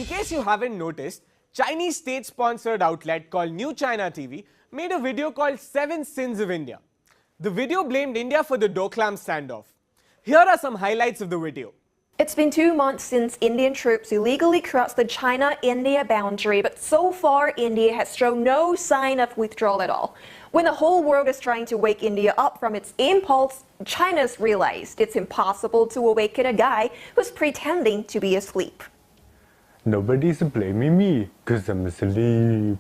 In case you haven't noticed, Chinese state-sponsored outlet called New China TV made a video called 7 Sins of India. The video blamed India for the Doklam standoff. Here are some highlights of the video. It's been 2 months since Indian troops illegally crossed the China-India boundary, but so far India has shown no sign of withdrawal at all. When the whole world is trying to wake India up from its impulse, China's realized it's impossible to awaken a guy who's pretending to be asleep. Nobody's blaming me because I'm asleep.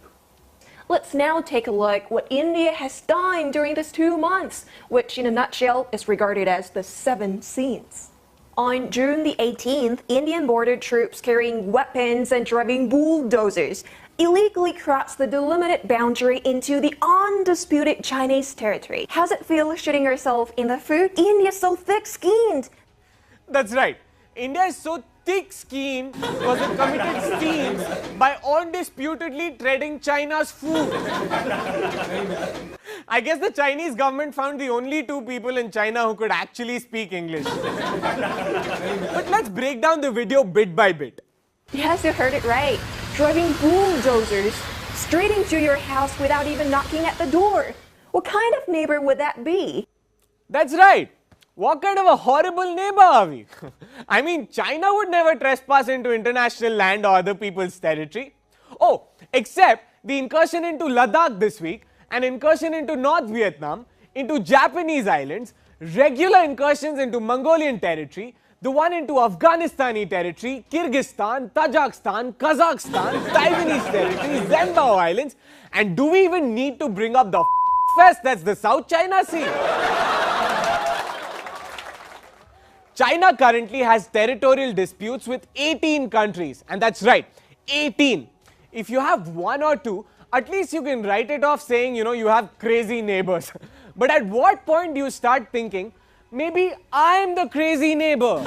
Let's now take a look what India has done during these 2 months, which in a nutshell is regarded as the 7 sins. On June the 18th, Indian border troops carrying weapons and driving bulldozers illegally crossed the delimited boundary into the undisputed Chinese territory. How's it feel shooting yourself in the foot? India's so thick-skinned. That's right. India is so thick-skinned because it committed sins by undisputedly treading China's food. I guess the Chinese government found the only 2 people in China who could actually speak English. But let's break down the video bit by bit. Yes, you heard it right. Driving bulldozers straight into your house without even knocking at the door. What kind of neighbor would that be? That's right. What kind of a horrible neighbor are we? I mean, China would never trespass into international land or other people's territory. Oh, except the incursion into Ladakh this week, an incursion into North Vietnam, into Japanese islands, regular incursions into Mongolian territory, the one into Afghanistani territory, Kyrgyzstan, Tajikistan, Kazakhstan, Taiwanese territory, Zambao Islands, and do we even need to bring up the fest that's the South China Sea? China currently has territorial disputes with 18 countries, and that's right, 18. If you have 1 or 2, at least you can write it off saying, you have crazy neighbors. But at what point do you start thinking, maybe I'm the crazy neighbor?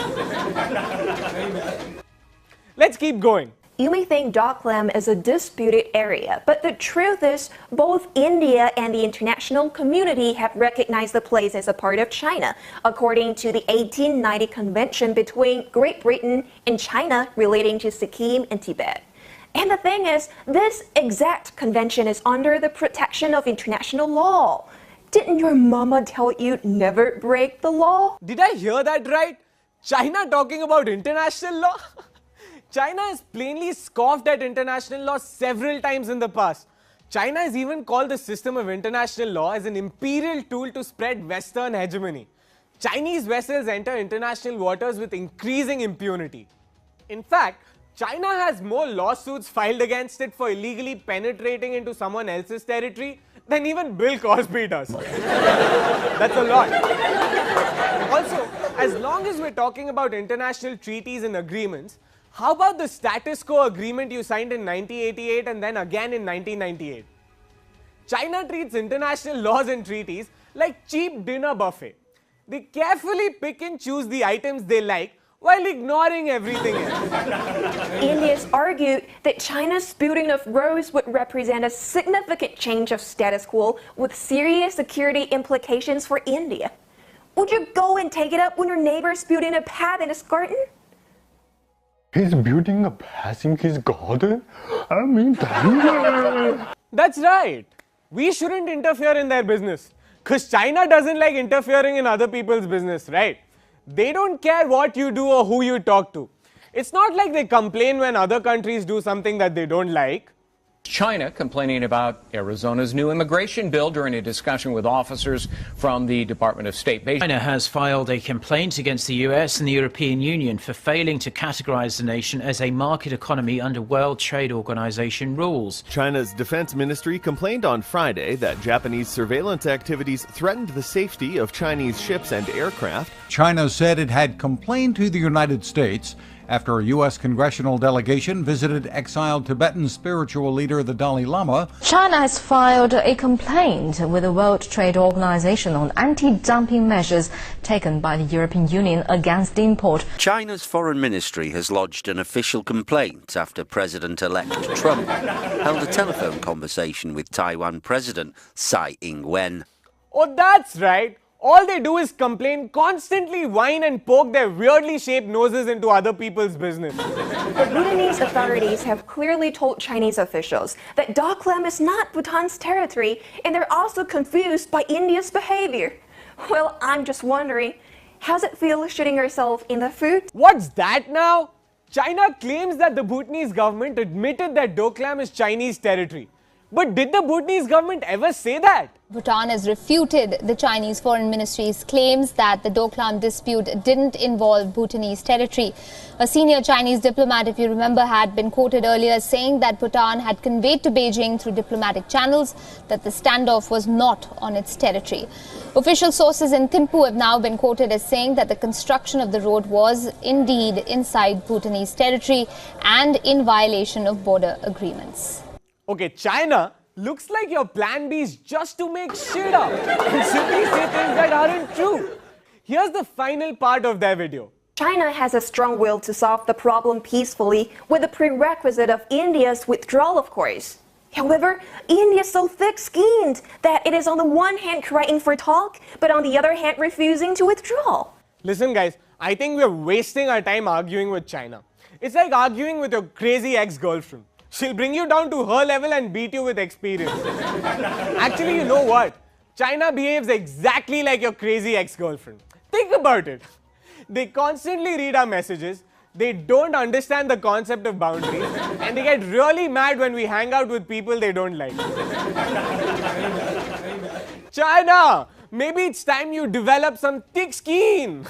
Let's keep going. You may think Doklam is a disputed area, but the truth is both India and the international community have recognized the place as a part of China, according to the 1890 convention between Great Britain and China relating to Sikkim and Tibet. And the thing is, this exact convention is under the protection of international law. Didn't your mama tell you never break the law? Did I hear that right? China talking about international law? China has plainly scoffed at international law several times in the past. China has even called the system of international law as an imperial tool to spread Western hegemony. Chinese vessels enter international waters with increasing impunity. In fact, China has more lawsuits filed against it for illegally penetrating into someone else's territory than even Bill Cosby does. That's a lot. Also, as long as we're talking about international treaties and agreements, how about the status quo agreement you signed in 1988 and then again in 1998? China treats international laws and treaties like cheap dinner buffet. They carefully pick and choose the items they like while ignoring everything else. India's argued that China's building of roads would represent a significant change of status quo with serious security implications for India. Would you go and take it up when your neighbor's building a path in his garden? He's building a path in his garden? I mean, That's right. We shouldn't interfere in their business. Because China doesn't like interfering in other people's business, right? They don't care what you do or who you talk to. It's not like they complain when other countries do something that they don't like. China complaining about Arizona's new immigration bill during a discussion with officers from the Department of State. China has filed a complaint against the US and the European Union for failing to categorize the nation as a market economy under World Trade Organization rules. China's defense ministry complained on Friday that Japanese surveillance activities threatened the safety of Chinese ships and aircraft. China said it had complained to the United States after a U.S. congressional delegation visited exiled Tibetan spiritual leader the Dalai Lama. China has filed a complaint with the World Trade Organization on anti-dumping measures taken by the European Union against import. China's foreign ministry has lodged an official complaint after President-elect Trump held a telephone conversation with Taiwan President Tsai Ing-wen. Oh, that's right. All they do is complain, constantly whine and poke their weirdly shaped noses into other people's business. The Bhutanese authorities have clearly told Chinese officials that Doklam is not Bhutan's territory, and they're also confused by India's behavior. Well, I'm just wondering, how's it feel shooting yourself in the foot? What's that now? China claims that the Bhutanese government admitted that Doklam is Chinese territory. But did the Bhutanese government ever say that? Bhutan has refuted the Chinese Foreign Ministry's claims that the Doklam dispute didn't involve Bhutanese territory. A senior Chinese diplomat, if you remember, had been quoted earlier saying that Bhutan had conveyed to Beijing through diplomatic channels that the standoff was not on its territory. Official sources in Thimphu have now been quoted as saying that the construction of the road was indeed inside Bhutanese territory and in violation of border agreements. Okay, China, looks like your plan B is just to make shit up and simply say things that aren't true. Here's the final part of their video. China has a strong will to solve the problem peacefully, with the prerequisite of India's withdrawal, of course. However, India is so thick-skinned that it is on the one hand crying for talk, but on the other hand refusing to withdraw. Listen guys, I think we're wasting our time arguing with China. It's like arguing with your crazy ex-girlfriend. She'll bring you down to her level and beat you with experience. Actually, you know what? China behaves exactly like your crazy ex-girlfriend. Think about it. They constantly read our messages, they don't understand the concept of boundaries, and they get really mad when we hang out with people they don't like. China, maybe it's time you develop some thick skin.